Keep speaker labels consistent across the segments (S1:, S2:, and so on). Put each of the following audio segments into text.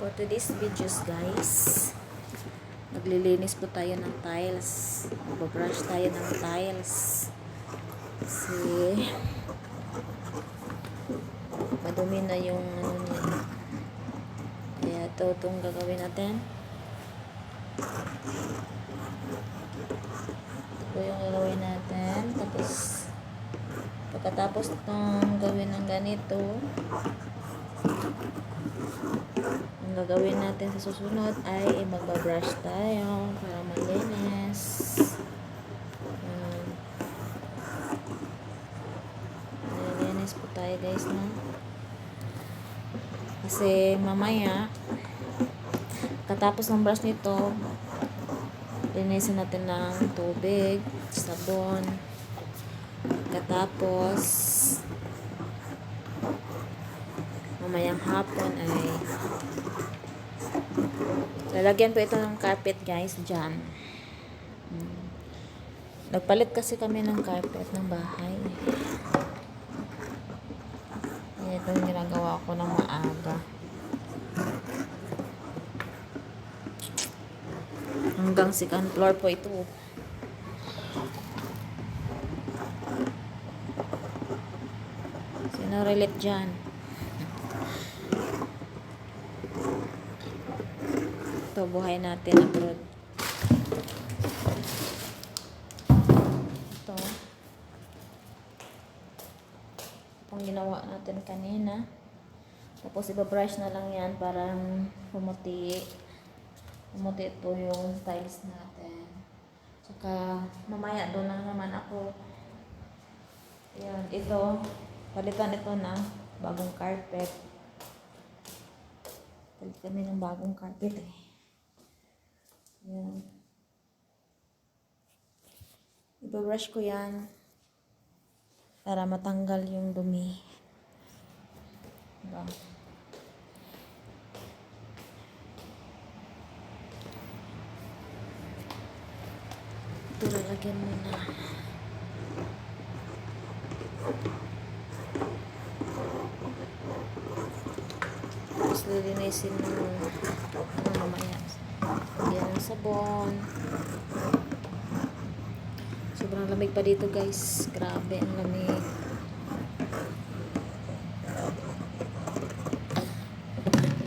S1: For today's videos guys, naglilinis po tayo ng tiles. Magbabrush tayo ng tiles. Kasi madumi na yung ano niya. Kaya itong gagawin natin. Ito po yung gagawin natin. Tapos pagkatapos ng gawin ng ganito, ang gagawin natin sa susunod ay magbabrush tayo para malinis. Malinis po tayo guys, no? Kasi mamaya katapos ng brush nito, linisin natin ng tubig, sabon. Katapos mamayang hapon ay lalagyan po ito ng carpet guys dyan. Nagpalit kasi kami ng carpet ng bahay. Ito yung ginagawa ko ng maaga. Hanggang second floor po ito. Sino relate dyan? Ito, buhay natin abroad. Ito. Itong ginawa natin kanina. Tapos ibabrush na lang yan para pumuti. Pumuti ito yung tiles natin. Tsaka mamaya doon lang naman ako. Ayan, ito. Palitan ito ng bagong carpet. Palit kami ng bagong carpet eh. Ayan. Ibabrush ko yan para matanggal yung dumi. Diba? Ito lalagyan mo na. Tapos lilinisin mo mamaya. Lagyan ng sabon. Sobrang lamig pa dito guys. Grabe ang lamig.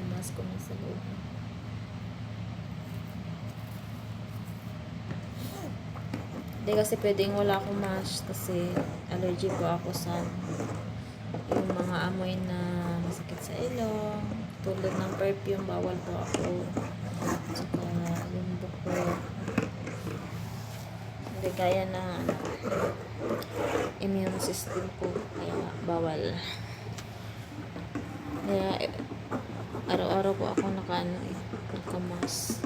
S1: Mas ko na sa loob. Hindi kasi pwedeng wala akong mask kasi allergic ko ako sa yung mga amoy na masakit sa ilong. Tulad ng perfume, bawal po ako. Saka yung buko. Hindi kaya na immune system ko. Kaya bawal. Kaya araw-araw po ako nakamas.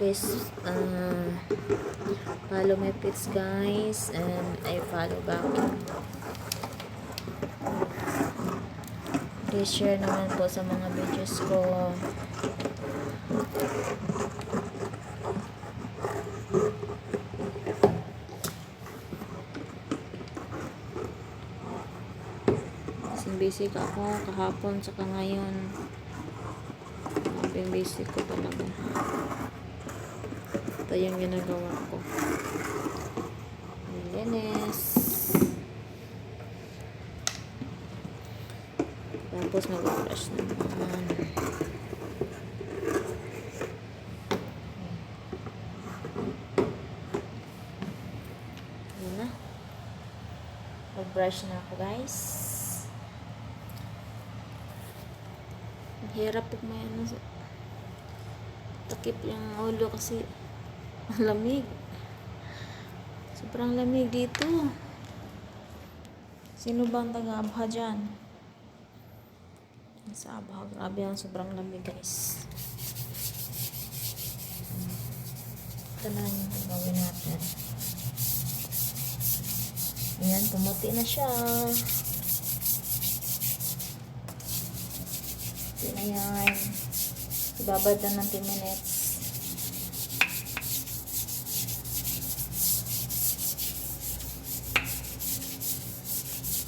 S1: Please follow my page guys, and I follow back. Please share naman po sa mga videos ko. Kasing busy ka ako kahapon saka ngayon. Busy ko talaga. Ito yung ginagawa ko. Linis. Tapos mag-brush naman. Ayan na. Mag-brush na ako guys. Ang hirap pag may ano. Takip yung ulo kasi ang lamig. Sobrang lamig dito. Sino ba ang taga-Abha dyan? Sa Abha, grabe ang sobrang lamig guys. Ito na yung gagawin natin. Ayan, pumuti na siya. Ito na yan. Ibabad na ng 10 minutes.